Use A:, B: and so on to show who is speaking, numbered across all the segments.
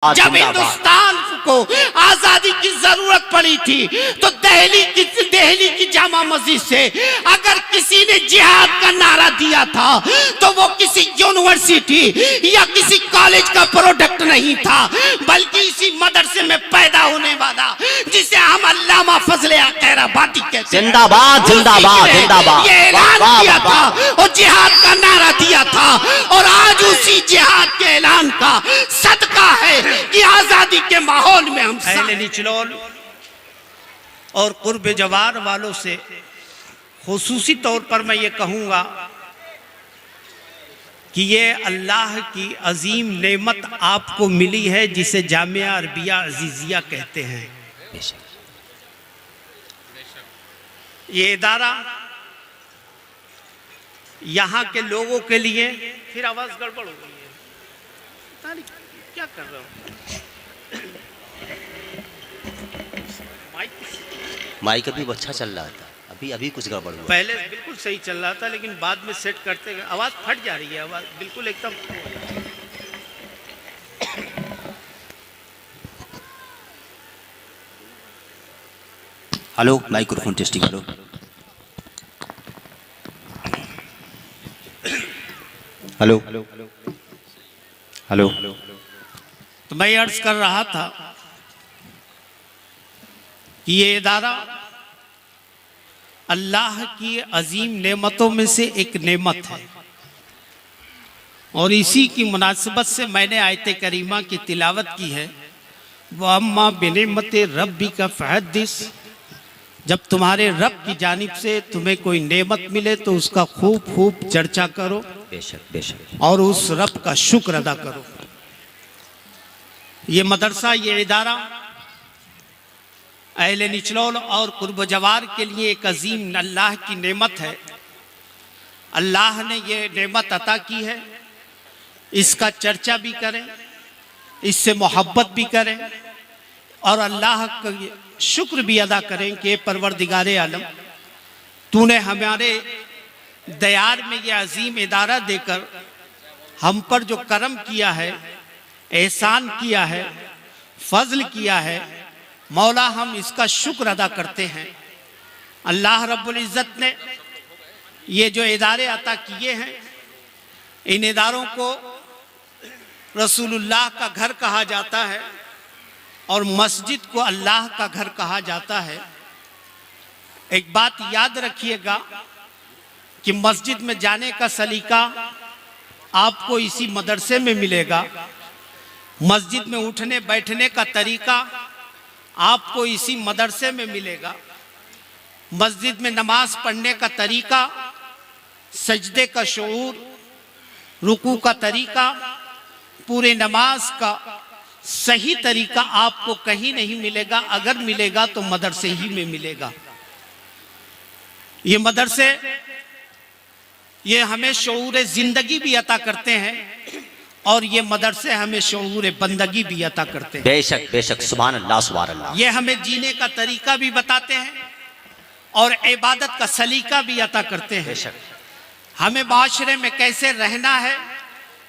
A: जब हिंदुस्तान को आजादी की जरूरत पड़ी थी तो दिल्ली की जामा मस्जिद से अगर किसी ने जिहाद का नारा दिया था तो वो किसी यूनिवर्सिटी या किसी कॉलेज का प्रोडक्ट नहीं था, बल्कि इसी मदरसे में पैदा होने वाला जिसे हम अल्लामा फजले खैराबादी कहते हैं।
B: जिंदाबाद जिंदाबाद जिंदाबाद।
A: ये ऐलान किया था और जिहाद का नारा दिया था, और आज उसी जिहाद के ऐलान का सदका है कि आजादी के माहौल में हम
C: अहले निचलोल और कुर्ब जवार वालों से खुसूसी तौर पर मैं ये कहूँगा कि ये अल्लाह की अजीम नेमत आपको मिली है जिसे जामिया अरबिया अजीजिया कहते हैं। ये इदारा यहाँ के लोगों के लिए, फिर आवाज़ गड़बड़ हो गई है, क्या कर रहे हो?
B: माइक अभी अच्छा चल रहा था, अभी कुछ गड़बड़ हुआ।
C: पहले बिल्कुल सही चल रहा था लेकिन बाद में सेट करते गए आवाज़ फट जा रही है, आवाज़ बिल्कुल एकदम।
B: Hello, microphone testing. Hello hello hello.
C: तो मैं अर्ज कर रहा था कि ये इदारा अल्लाह की अजीम नेमतों में से एक नेमत है, और इसी की मुनासिबत से मैंने आयत करीमा की तिलावत की है। वह अम्मा बिनेमत रब्बी का फहदिस, जब तुम्हारे रब की जानिब से तुम्हें कोई नेमत मिले तो उसका खूब खूब चर्चा करो,
B: बेशक बेशक,
C: और उस रब का शुक्र अदा करो। ये मदरसा, ये इदारा अहले निचलोल और कुर्ब जवार के लिए एक अजीम अल्लाह की नेमत है। अल्लाह ने ये नेमत अता की है, इसका चर्चा भी करें, इससे मोहब्बत भी करें, और अल्लाह का शुक्र भी अदा करें कि परवरदिगारे आलम, तूने हमारे दयार में ये अजीम इदारा देकर हम पर जो करम किया है, एहसान किया है, फजल किया है, मौला हम इसका शुक्र अदा करते हैं। अल्लाह रब्बुल इज़्ज़त ने ये जो इदारे अता किए हैं, इन इदारों को रसूलुल्लाह का घर कहा जाता है और मस्जिद को अल्लाह का घर कहा जाता है। एक बात याद रखिएगा कि मस्जिद में जाने का सलीका आपको इसी मदरसे में मिलेगा, मस्जिद में उठने बैठने का तरीका आपको इसी मदरसे में मिलेगा, मस्जिद में नमाज पढ़ने का तरीका, सजदे का शऊर, रुकू का तरीका, पूरे नमाज का सही तरीका आपको कहीं नहीं मिलेगा। अगर मिलेगा तो मदरसे ही में मिलेगा। ये मदरसे ये हमें शऊर जिंदगी भी अता करते हैं, और ये मदरसे हमें शऊर बंदगी भी अता करते हैं।
B: बेशक बेशक, सुभान अल्लाह सुभान अल्लाह।
C: ये हमें जीने का तरीका भी बताते हैं और इबादत का सलीका भी अता करते हैं।
B: बेशक,
C: हमें माशरे में कैसे रहना है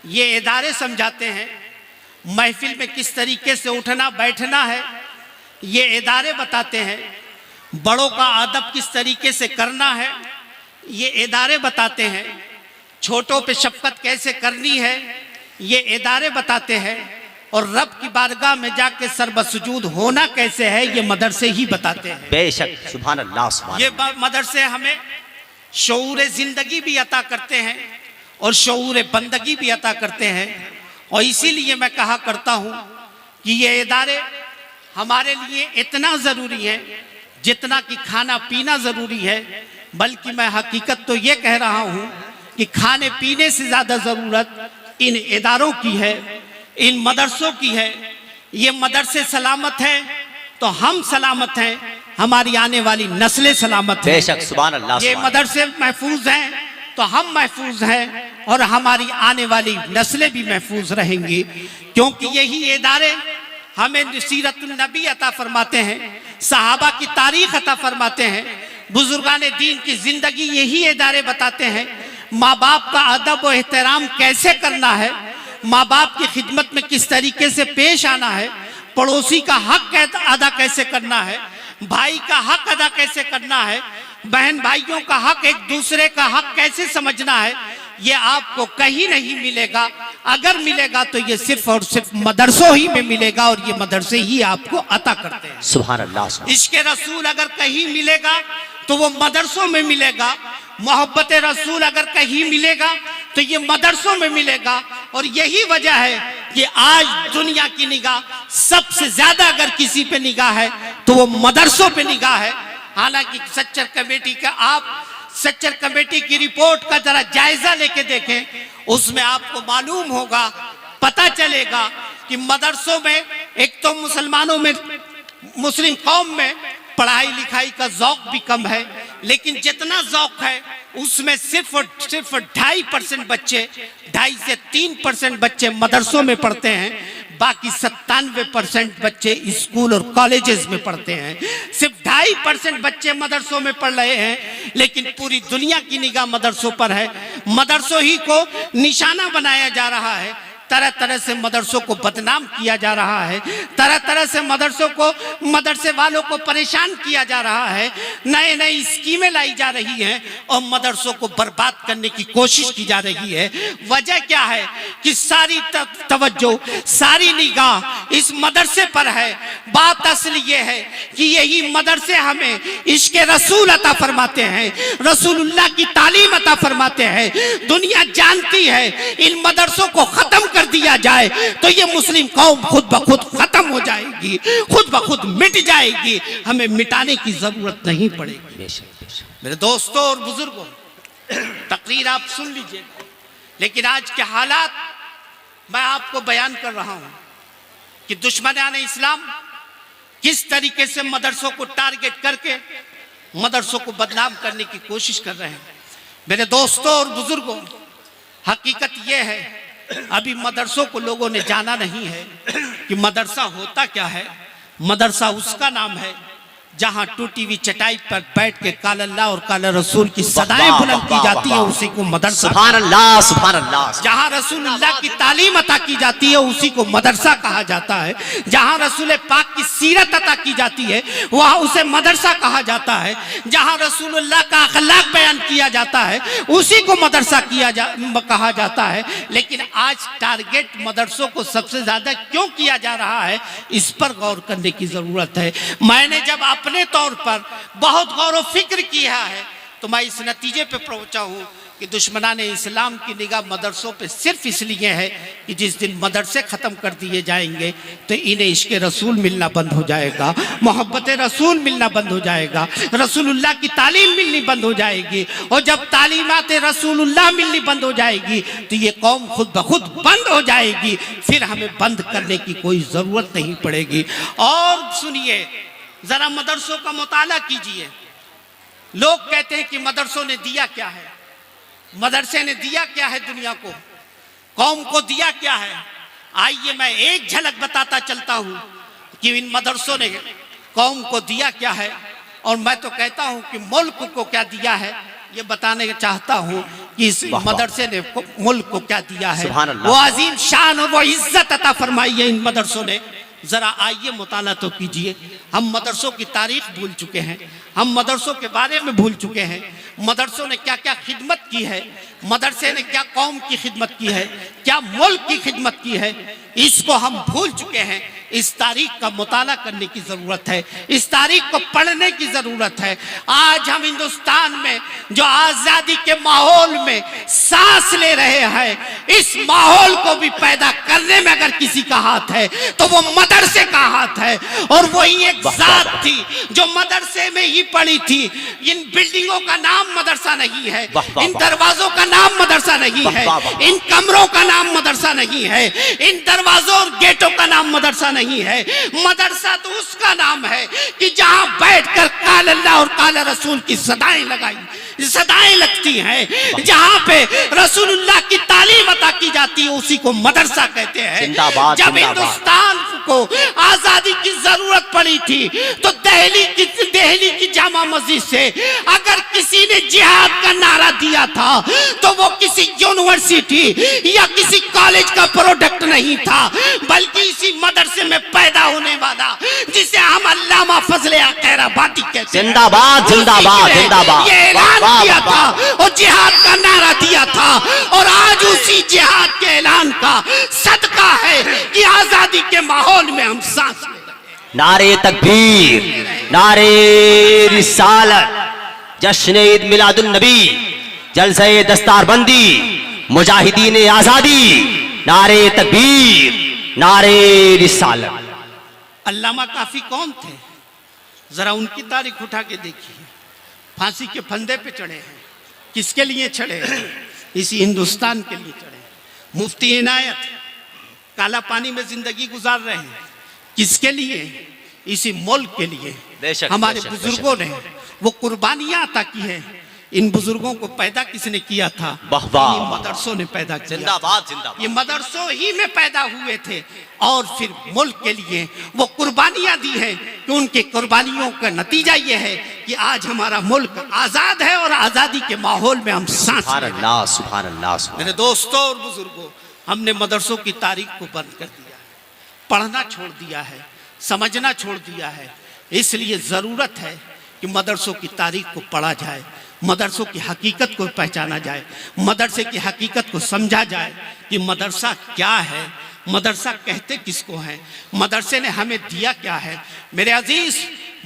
C: ये इदारे समझाते हैं। महफिल में किस तरीके से उठना बैठना है ये इदारे बताते हैं। बड़ों का अदब किस तरीके से करना है ये इदारे बताते हैं। छोटों पे शफकत कैसे करनी है ये इदारे बताते हैं, और रब की बारगाह में जाके सरबसुजूद होना कैसे है ये मदरसे ही बताते हैं।
B: बेशक, सुभान अल्लाह सुभान।
C: ये मदरसे हमें शऊर जिंदगी भी अता करते हैं और शऊर बंदगी भी अता करते हैं। और इसीलिए मैं कहा करता हूँ कि ये इदारे हमारे लिए इतना ज़रूरी है जितना कि खाना पीना ज़रूरी है, बल्कि मैं हकीकत तो ये कह रहा हूँ कि खाने पीने से ज़्यादा ज़रूरत इन इदारों की है, इन मदरसों की है। ये मदरसे सलामत हैं तो हम सलामत हैं, हमारी आने वाली नस्लें सलामत हैं।
B: बेशक, सुभान अल्लाह।
C: ये मदरसे महफूज हैं तो हम महफूज हैं, और हमारी आने वाली नस्लें भी महफूज रहेंगी, क्योंकि यही इदारे हमें सीरतुन नबी अता फरमाते हैं, सहाबा की तारीख अता फरमाते हैं, बुजुर्गान दीन की जिंदगी यही इदारे बताते हैं। माँ बाप का अदब और एहतराम कैसे करना है, माँ बाप की खिदमत में किस तरीके से पेश आना है, पड़ोसी का हक अदा कैसे करना है, भाई का हक अदा कैसे करना है, बहन भाइयों का हक, एक दूसरे का हक कैसे समझना है, ये आपको कहीं नहीं मिलेगा। अगर मिलेगा तो ये सिर्फ और सिर्फ मदरसों ही में मिलेगा, और ये मदरसे ही आपको अता करते हैं।
B: सुभान अल्लाह।
C: इश्क़ रसूल अगर कहीं मिलेगा तो वो मदरसों में मिलेगा। मोहब्बत रसूल अगर कहीं मिलेगा तो ये मदरसों में मिलेगा। और यही वजह है कि आज दुनिया की निगाह सबसे ज्यादा अगर किसी पे निगाह है तो वो मदरसों पे निगाह है। हालांकि सच्चर कमेटी का, आप सच्चर कमेटी की रिपोर्ट का जरा जायजा लेके देखें, उसमें आपको मालूम होगा, पता चलेगा कि मदरसों में एक तो मुसलमानों में, मुस्लिम कौम में पढ़ाई लिखाई का जौक भी कम है, लेकिन जितना जौक है उसमें सिर्फ 2.5% बच्चे, 2.5 से 3% बच्चे मदरसों में पढ़ते हैं। बाकी 97% बच्चे स्कूल और कॉलेजेस में पढ़ते हैं। सिर्फ 2.5% बच्चे मदरसों में पढ़ रहे हैं, लेकिन पूरी दुनिया की निगाह मदरसों पर है। मदरसों ही को निशाना बनाया जा रहा है। तरह तरह से मदरसों को बदनाम किया जा रहा है, तरह तरह से मदरसों को, मदरसे वालों को परेशान किया जा रहा है। नए नई स्कीमें लाई जा रही हैं और मदरसों को बर्बाद करने की कोशिश की जा रही है। वजह क्या है कि सारी तवज्जो, सारी निगाह इस मदरसे पर है। बात असल ये है कि यही मदरसे हमें इश्क़ रसूल अता फरमाते हैं, रसूलुल्लाह की तालीम अता फरमाते हैं। दुनिया जानती है इन मदरसों को खत्म कर दिया जाए तो ये मुस्लिम कौम खुद ब खुद खत्म हो जाएगी, खुद ब खुद मिट जाएगी। हमें मिटाने की जरूरत नहीं पड़ेगी। मेरे दोस्तों और बुजुर्गों, तकरीर आप सुन लीजिए, लेकिन आज के हालात मैं आपको बयान कर रहा हूं कि दुश्मनान इस्लाम किस तरीके से मदरसों को टारगेट करके मदरसों को बदनाम करने की कोशिश कर रहे हैं। मेरे दोस्तों और बुजुर्गों, हकीकत यह है अभी मदरसों को लोगों ने जाना नहीं है कि मदरसा होता क्या है। मदरसा उसका नाम है जहां टूटी हुई चटाई पर बैठ के काला अल्लाह और काला रसूल की सदाएं बुलंद की जाती है, उसी को मदरसा।
B: सुभान अल्लाह, सुभान अल्लाह।
C: जहां रसूलुल्लाह की तालीम अता की जाती है उसी को मदरसा कहा जाता है। जहां रसूल पाक की सीरत अता की जाती है वहां उसे मदरसा कहा जाता है। जहां रसूलुल्लाह का अखलाक बयान किया जाता है उसी को मदरसा कहा जाता है। लेकिन आज टारगेट मदरसों को सबसे ज्यादा क्यों किया जा रहा है, इस पर गौर करने की जरूरत है। मैंने जब अपने तौर पर बहुत गौर व फिक्र किया है तो मैं इस नतीजे पे पहुंचा हूं कि दुश्मनाने इस्लाम की निगाह मदरसों पे सिर्फ इसलिए है कि जिस दिन मदरसे ख़त्म कर दिए जाएंगे तो इन्हें इश्क़ रसूल मिलना बंद हो जाएगा, मोहब्बत रसूल मिलना बंद हो जाएगा, रसूलुल्लाह की तालीम मिलनी बंद हो जाएगी। और जब तालीमात रसूलुल्लाह मिलनी बंद हो जाएगी तो ये कौम खुद ब खुद बंद हो जाएगी। फिर हमें बंद करने की कोई ज़रूरत नहीं पड़ेगी। और सुनिए, ज़रा मदरसों का मुताला कीजिए। लोग कहते हैं कि मदरसों ने दिया क्या है, मदरसे ने दिया क्या है दुनिया को, कौम को दिया क्या है। आइए मैं एक झलक बताता चलता हूं कि इन मदरसों ने कौम को दिया क्या है, और मैं तो कहता हूं कि मुल्क को क्या दिया है ये बताने चाहता हूं कि इस मदरसे ने मुल्क को क्या दिया है। वो अजीम शान और वो इज्जत अता फरमाई है इन मदरसों ने। जरा आइए मुताला तो कीजिए। हम मदरसों की तारीख भूल चुके हैं, हम मदरसों के बारे में भूल चुके हैं। मदरसों ने क्या क्या खिदमत की है, मदरसे ने क्या कौम की खिदमत की है, क्या मुल्क की खिदमत की है, इसको हम भूल चुके हैं। इस तारीख का मुताला करने की जरूरत है, इस तारीख को पढ़ने की जरूरत है। आज हम हिंदुस्तान में जो आजादी के माहौल में सांस ले रहे हैं, इस माहौल को भी पैदा करने में अगर किसी का हाथ है तो वो मदरसे का हाथ है। और वही एक जात थी जो मदरसे में ही पढ़ी थी। इन बिल्डिंगों का नाम मदरसा नहीं है, इन दरवाजों का नाम मदरसा नहीं है, इन कमरों का नाम मदरसा नहीं है, इन दरवाजों और गेटों का नाम मदरसा नहीं है। मदरसा तो उसका नाम है कि जहां बैठकर काला अल्लाह और काला रसूल की सदाएं लगाई सदाएं लगती हैं। जहाँ पे रसूलुल्लाह की तालीम अता की जाती है उसी को मदरसा कहते हैं।
B: जिंदाबाद,
C: जब
B: जिंदाबाद।
C: हिंदुस्तान को आजादी की जरूरत पड़ी थी तो दिल्ली की जामा मस्जिद से अगर किसी ने जिहाद का नारा दिया था तो वो किसी यूनिवर्सिटी या किसी कॉलेज का प्रोडक्ट नहीं था, बल्कि इसी मदरसे में पैदा होने वाला जिसे हम अल्लामा फजले खैराबादी कहते हैं।
B: जिंदाबाद, जिंदाबाद, जिंदाबाद।
C: ये ऐलान
B: वाह,
C: किया
B: वाह,
C: था और जिहाद का नारा दिया था, और आज उसी जिहाद के ऐलान का सदका है कि आजादी के माहौल में हम सांस ले रहे हैं।
B: नारे तकबीर, नारे रिसालत, जश्न ईद मिलादुन नबी, जलसे दस्तारबंदी, मुजाहिदीन आजादी, नारे तकबीर, नारे रिसालत।
C: अल्लामा काफी कौन थे, जरा उनकी तारीख उठा के देखिए। फांसी के फंदे पे चढ़े हैं, किसके लिए चढ़े हैं? इसी हिंदुस्तान के लिए चढ़े हैं। मुफ्ती इनायत काला पानी में जिंदगी गुजार रहे हैं, किसके लिए? इसी मुल्क के लिए।
B: बेशक,
C: हमारे
B: बेशक,
C: बुजुर्गों ने वो कुर्बानियां अता की है। इन बुजुर्गों को पैदा किसने किया था?
B: वाह, वाह,
C: इन्हीं
B: वाह।
C: मदरसों ने पैदा किया।
B: जिंदाबाद, जिंदाबाद।
C: ये मदरसों ही में पैदा हुए थे और फिर मुल्क के लिए वो कुर्बानियां दी हैं कि उनकी कुर्बानियों का नतीजा ये है कि आज हमारा मुल्क आजाद है और आजादी के माहौल में हम सांस ले रहे हैं।
B: सुभान अल्लाह, सुभान अल्लाह, सुभान
C: मेरे दोस्तों और बुजुर्गों, हमने मदरसों की तारीख को बंद कर दिया है, पढ़ना छोड़ दिया है, समझना छोड़ दिया है। इसलिए जरूरत है कि मदरसों की तारीख को पढ़ा जाए, मदरसों की हकीकत को पहचाना जाए, मदरसे की हकीकत को समझा जाए कि मदरसा क्या है, मदरसा कहते किसको हैं, मदरसे ने हमें दिया क्या है। मेरे अजीज,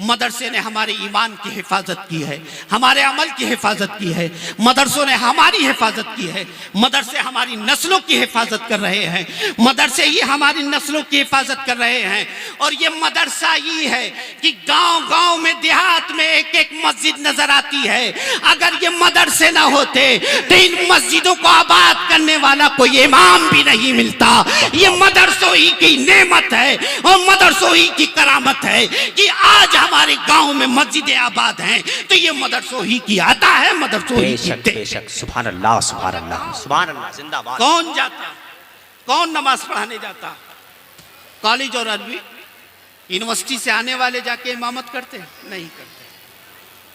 C: मदरसे ने हमारे ईमान की हिफाजत की है, हमारे अमल की हिफाजत की है, मदरसों ने हमारी हिफाजत की है, मदरसे हमारी नस्लों की हिफाजत कर रहे हैं, मदरसे ही हमारी नस्लों की हिफाजत कर रहे हैं। और ये मदरसा ही है कि गांव-गांव में, देहात में एक एक मस्जिद नजर आती है। अगर ये मदरसे ना होते तो इन मस्जिदों को आबाद करने वाला कोई इमाम भी नहीं मिलता। ये मदरसों ही की नेमत है और मदरसों ही की करामत है कि आज हमारे गांव में मस्जिदें आबाद हैं, तो ये मदरसों ही की आता है, मदरसों ही की
B: बेशक,
C: दे।
B: बेशक। सुभान अल्लाह, सुभान अल्लाह, सुभान अल्लाह। जिंदाबाद।
C: कौन जाता, कौन नमाज पढ़ाने जाता? कॉलेज और अरबी यूनिवर्सिटी से आने वाले जाके इमामत करते नहीं करते।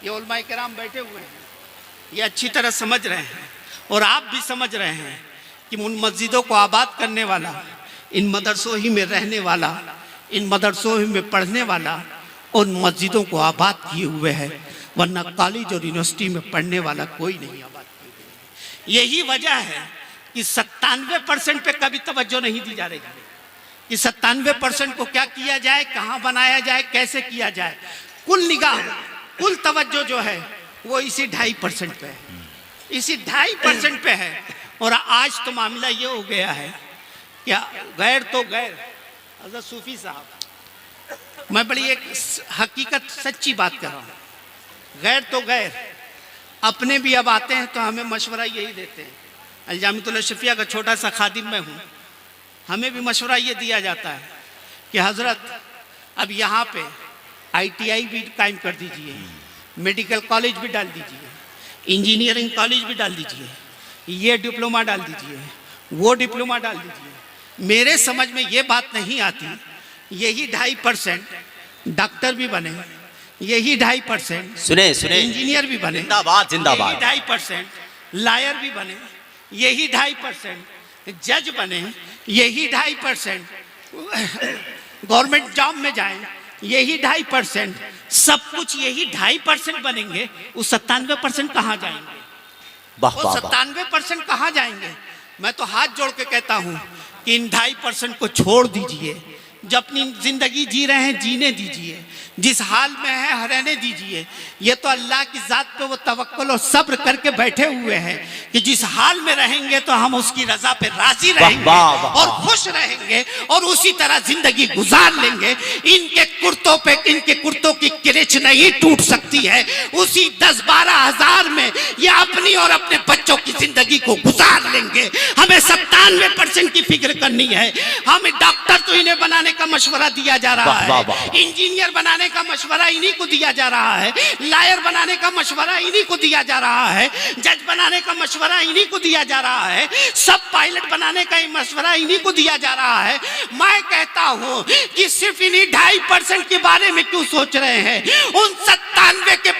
C: ये उलमाए किराम बैठे हुए हैं, ये अच्छी तरह समझ रहे हैं और आप भी समझ रहे हैं कि उन मस्जिदों को आबाद करने वाला, इन मदरसों ही में रहने वाला, इन मदरसों ही में पढ़ने वाला उन मस्जिदों को आबाद किए हुए है, वरना कॉलेज और यूनिवर्सिटी में पढ़ने वाला कोई नहीं आबाद किए हुए। यही वजह है कि 97% पे कभी तवज्जो नहीं दी जा रही कि 97% को क्या किया जाए, कहाँ बनाया जाए, कैसे किया जाए। कुल निगाह, कुल तवज्जो जो है वो इसी 2.5% पे है, इसी 2.5% पे है। और आज तो मामला ये हो गया है क्या, गैर तो गैर। हज़रत सूफी साहब, मैं बड़ी एक हकीकत सच्ची बात कर रहा हूँ, गैर तो गैर अपने भी अब आते हैं तो हमें मशवरा यही देते हैं। अलजामितुल अशरफिया का छोटा सा खादिम मैं हूँ, हमें भी मशवरा ये दिया जाता है कि हजरत अब यहाँ पे ITI भी कायम कर दीजिए, मेडिकल कॉलेज भी डाल दीजिए, इंजीनियरिंग कॉलेज भी डाल दीजिए, ये डिप्लोमा डाल दीजिए, वो डिप्लोमा डाल दीजिए। मेरे समझ में ये बात नहीं आती, यही 2.5% डॉक्टर भी बने, यही 2.5%
B: सुने, सुने।
C: इंजीनियर भी बने,
B: जिंदाबाद, जिंदाबाद।
C: यही 2.5% लायर भी बने, यही 2.5% जज बने, यही 2.5% गवर्नमेंट जॉब में जाएं, यही 2.5%। सब कुछ यही 2.5% बनेंगे, उस 97% कहाँ जाएंगे?
B: वाह,
C: वो
B: वाह, वाह।
C: 97% कहाँ जाएंगे? मैं तो हाथ जोड़ के कहता हूँ कि इन 2.5% को छोड़ दीजिए, जो अपनी जिंदगी जी रहे हैं जीने दीजिए, जिस हाल में है रहने दीजिए। ये तो अल्लाह की जात पे वो तवक्कुल और सब्र करके बैठे हुए हैं कि जिस हाल में रहेंगे तो हम उसकी रजा पे राजी रहेंगे
B: वाह, वाह, वाह।
C: और खुश रहेंगे और उसी तरह जिंदगी गुजार लेंगे। इनके कुर्तों पे, इनके कुर्तों की किरिच नहीं टूट सकती है। उसी 10-12 हजार में ये अपनी और अपने बच्चों की जिंदगी को गुजार लेंगे। हमें 97% की फिक्र करनी है। हमें डॉक्टर तो इन्हें बनाने का मशवरा दिया जा रहा
B: वाह, वाह,
C: है,
B: वाह।
C: इंजीनियर बनाने का मशवरा इन्हीं को दिया जा रहा है, लायर बनाने का मशवरा इन्हीं को दिया जा रहा है, जज बनाने का मशवरा इन्हीं को दिया जा रहा है, सब पायलट बनाने का मशवरा इन्हीं को दिया जा रहा है। मैं कहता हूं कि सिर्फ इन्हीं 2.5% के बारे में क्यों सोच रहे हैं? उन 97 के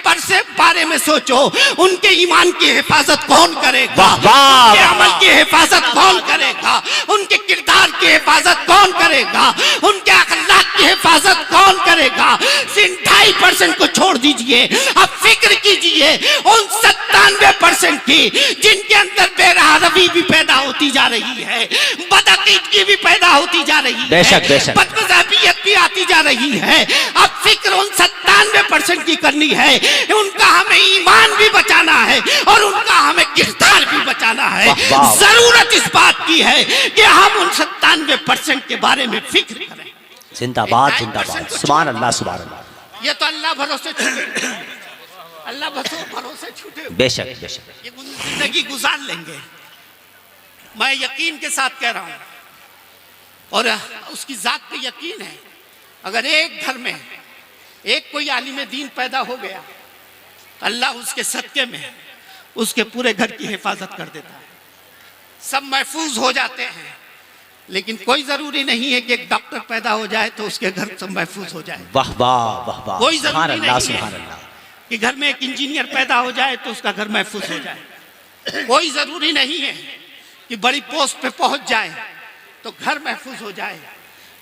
C: बारे में सोचो। उनके ईमान की हिफाजत कौन करेगा? उनके अमल की हिफाजत कौन करेगा? उनके किरदार की हिफाजत कौन करेगा? उनके अखलाक की हिफाजत कौन करेगा? सिर्फ 2.5% को छोड़ दीजिए, अब फिक्र कीजिए उन 97% की जिनके अंदर बेरहमी भी पैदा होती जा रही है, बदअकीदगी भी पैदा होती जा रही है,
B: बेशक बेशक,
C: बदमज़हबियत भी आती जा रही है। अब फिक्र उन 97% की करनी है। उनका हमें ईमान भी बचाना है और उनका हमें किरदार भी बचाना है। जरूरत इस बात की है कि हम उन 97% के बारे में फिक्र करें।
B: जिंदाबाद जिंदाबाद, सुभान अल्लाह सुभान अल्लाह।
C: ये तो अल्लाह भरोसे छूटे, अल्लाह भरोसे छूटे,
B: बेशक बेशक,
C: ये जिंदगी गुजार लेंगे। मैं यकीन के साथ कह रहा हूं और उसकी जात पे यकीन है। अगर एक घर में एक कोई आलिम दीन पैदा हो गया, अल्लाह उसके सदके में उसके पूरे घर की हिफाजत कर देता है। सब महफूज हो जाते हैं, लेकिन कोई जरूरी नहीं है कि एक डॉक्टर पैदा हो जाए तो उसके घर सब महफूज हो जाए।
B: वाह वाह वाह वाह,
C: कोई
B: सुभान
C: जरूरी
B: अल्लाह
C: नहीं
B: सुभान
C: है
B: अल्लाह।
C: कि घर में एक इंजीनियर पैदा हो जाए तो उसका घर महफूज हो जाए। कोई जरूरी नहीं है कि बड़ी पोस्ट पे पहुंच जाए तो घर महफूज हो जाए।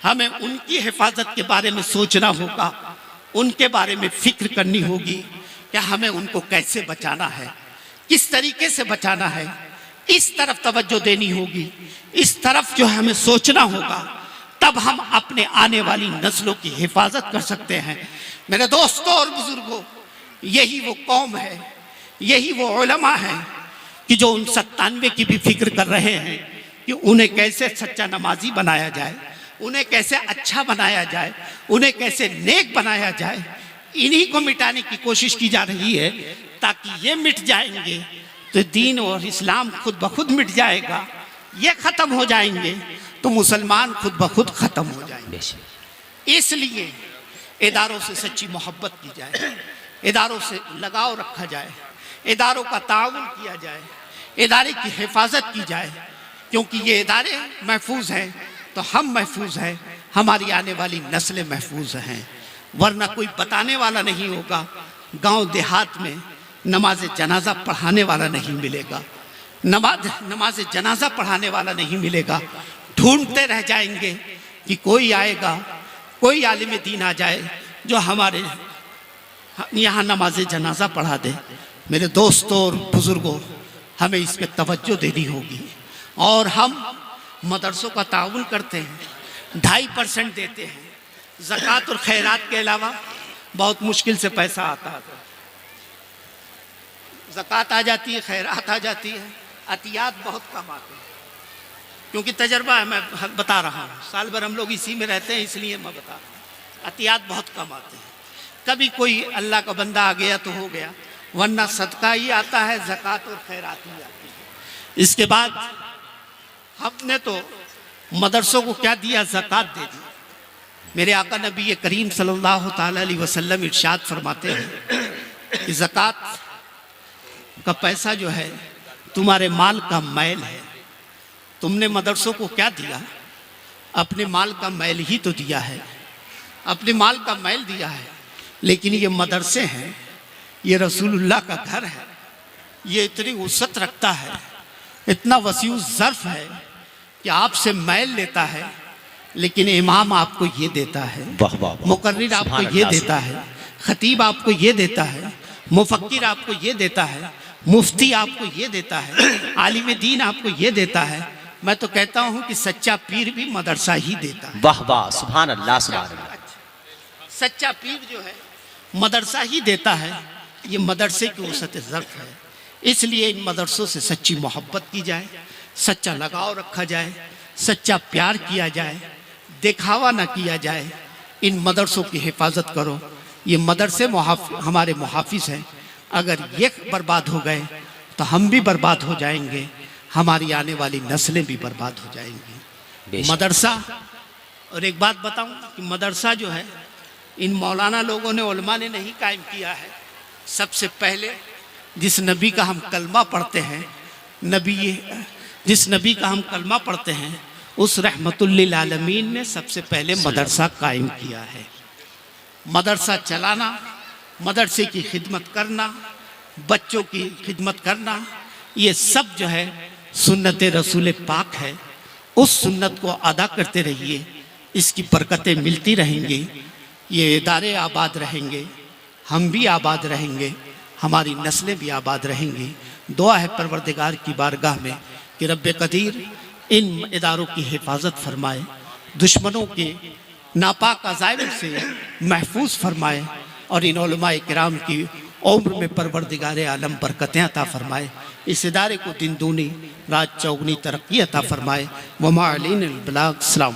C: हमें उनकी हिफाजत के बारे में सोचना होगा, उनके बारे में फिक्र करनी होगी कि हमें उनको कैसे बचाना है, किस तरीके से बचाना है। इस तरफ तवज्जो देनी होगी, इस तरफ जो हमें सोचना होगा, तब हम अपने आने वाली नस्लों की हिफाजत कर सकते हैं। मेरे दोस्तों और बुजुर्गों, यही वो कौम है, यही वो उलमा है कि जो उन 97 की भी फिक्र कर रहे हैं कि उन्हें कैसे सच्चा नमाजी बनाया जाए, उन्हें कैसे अच्छा बनाया जाए, उन्हें कैसे नेक बनाया जाए। इन्हीं को मिटाने की कोशिश की जा रही है, ताकि ये मिट जाएंगे तो दीन और इस्लाम खुद ब खुद मिट जाएगा। ये खत्म हो जाएंगे तो मुसलमान खुद ब खुद खत्म हो जाएंगे। इसलिए इदारों से सच्ची मोहब्बत की जाए, इदारों से लगाव रखा जाए, इदारों का ताउन किया जाए, इदारे की हिफाजत की जाए, क्योंकि ये इदारे महफूज हैं तो हम महफूज हैं, हमारी आने वाली नस्लें महफूज हैं। वरना कोई बताने वाला नहीं होगा, गांव देहात में नमाज जनाजा पढ़ाने वाला नहीं मिलेगा, नमाज जनाजा पढ़ाने वाला नहीं मिलेगा। ढूंढते रह जाएंगे कि कोई आएगा, कोई आलिम दीन आ जाए जो हमारे यहाँ नमाज जनाजा पढ़ा दे। मेरे दोस्तों और बुजुर्गों, हमें इस पर तवज्जो देनी होगी। और हम मदरसों का ताउन करते हैं, 2.5% देते हैं। ज़कात और खैरात के अलावा बहुत मुश्किल से पैसा आता है। ज़कात आ जाती है, खैरात आ जाती है, अतियात बहुत कम आते हैं। क्योंकि तजर्बा है, मैं बता रहा हूँ, साल भर हम लोग इसी में रहते हैं, इसलिए मैं बता रहा हूँ। अतियात बहुत कम आते हैं। कभी कोई अल्लाह का बंदा आ गया तो हो गया, वरना सदका ही आता है, ज़कात और खैरात ही आती है। इसके बाद हमने तो मदरसों को क्या दिया? ज़कात दे दी। मेरे आका नबी करीम सल्लल्लाहु ताला अलैहि वसल्लम इरशाद फरमाते हैं कि ज़कात का पैसा जो है तुम्हारे माल का मैल है। तुमने मदरसों को क्या दिया? अपने माल का मैल ही तो दिया है, अपने माल का मैल दिया है। लेकिन ये मदरसे हैं, ये रसूलुल्लाह का घर है, ये इतनी वसअत रखता है, इतना वसीउ ज़र्फ है कि आपसे मैल लेता है, लेकिन इमाम आपको ये देता है, मुकर्रिर आपको ये देता है, खतीब आपको ये देता है, मुफक्किर आपको ये देता है, मुफ्ती आपको ये देता है, आलिम दीन आपको ये देता है। मैं तो कहता हूँ कि सच्चा पीर भी मदरसा ही देता है।
B: वाह वाह, सुभान अल्लाह सुभान अल्लाह।
C: सच्चा पीर जो है मदरसा ही देता है। ये मदरसे की वसअत ज़र्फ है। इसलिए इन मदरसों से सच्ची मोहब्बत की जाए, सच्चा लगाव रखा जाए, सच्चा प्यार किया जाए, दिखावा ना किया जाए। इन मदरसों की हिफाजत करो। ये मदरसे हमारे मुहाफिज हैं। अगर ये बर्बाद हो गए तो हम भी बर्बाद हो जाएंगे, हमारी आने वाली नस्लें भी बर्बाद हो जाएंगी। मदरसा, और एक बात बताऊं कि मदरसा जो है इन मौलाना लोगों ने, उलमा ने नहीं कायम किया है। सबसे पहले जिस नबी का हम कलमा पढ़ते हैं, जिस नबी का हम कलमा पढ़ते हैं, उस रहमतुल लिल आलमीन ने सबसे पहले मदरसा कायम किया है। मदरसा चलाना, मदरसे की खिदमत करना, बच्चों की खिदमत करना, ये सब जो है सुन्नत रसूल पाक है। उस सुन्नत को अदा करते रहिए, इसकी बरकतें मिलती रहेंगी, ये इदारे आबाद रहेंगे, हम भी आबाद रहेंगे, हमारी नस्लें भी आबाद रहेंगी। दुआ है परवरदिगार की बारगाह में कि रब्बे कदीर इन इदारों की हिफाजत फरमाए, दुश्मनों के नापाक अज़ाइम से महफूज फरमाए और इन उलमाए किराम की उम्र में परवरदिगार आलम बरकतें अता फरमाए। इस इदारे को दिन दूनी रात चौगुनी तरक्की अता फरमाए। वमा अलैना अल बलाग। अस्सलाम।